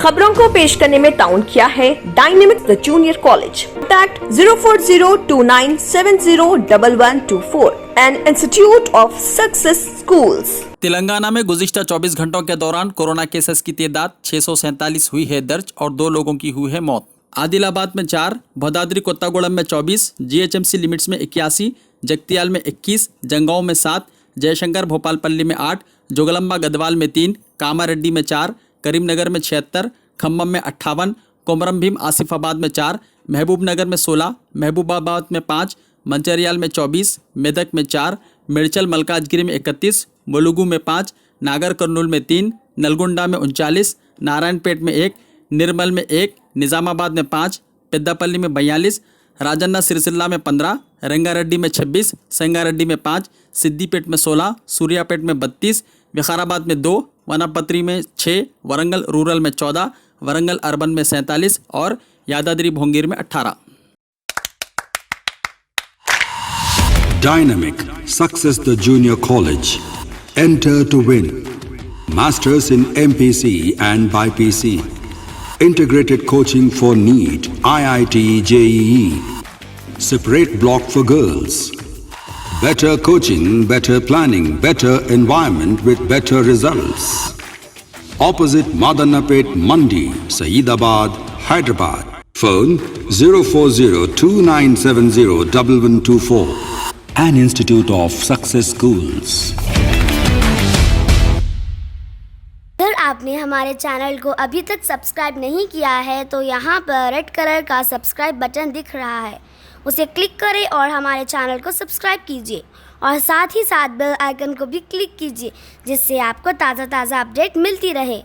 खबरों को पेश करने में ताउन किया है dynamic the junior college. Contact 04029701124 and institute of success schools. Telangana में गुज़िश्ता 24 घंटों के दौरान कोरोना केसेस की तादाद 647 हुई है दर्ज और 2 लोगों की हुई है मौत। आदिलाबाद में 4, भदाद्री कोत्तागुड़म में 24, जीएचएमसी लिमिट्स में 81, जगतियाल में 21, जंगांव में 7, जयशंकर भोपालपल्ली में 8, जोगलम्बा गदवाल में 3, कामारेड्डी में 4, करीमनगर में 76, खम्मम में 58, कोमरम भीम आसिफाबाद में 4, महबूबनगर में 16, महबूबाबाद में 5, मंचरियाल में 24, मेदक में 4, मिर्चल मलकाजगिरी में 31, मुलुगु में 5, नागर कर्नूल में 3, नलगुंडा में 39, नारायणपेट में 1, निर्मल में 1, निज़ामाबाद में 5, पेद्दापल्ली में 42, राजन्ना सिरसिल्ला में 15, रंगारेड्डी में 26, संगारेड्डी में 5, सिद्दीपेट में 16, सूर्यापेट में 32, विकाराबाद में 2, वनापत्री में 6, वरंगल रूरल में 14, वरंगल अर्बन में 47 और यादाद्री भोंगीर में 18। Dynamic Success the Junior College. Enter to win. Masters in MPC and BPC. Integrated coaching for NEET, IIT, JEE. Separate block for girls. Better coaching, better planning, better environment with better results. Opposite Madannapet Mandi, Saeedabad, Hyderabad. Phone 04029701124. An Institute of Success Schools. अगर आपने हमारे channel को अभी तक subscribe नहीं किया है तो यहाँ पर रेड कलर का सब्सक्राइब बटन दिख रहा है, उसे क्लिक करें और हमारे चैनल को सब्सक्राइब कीजिए और साथ ही साथ बेल आइकन को भी क्लिक कीजिए जिससे आपको ताज़ा अपडेट मिलती रहे।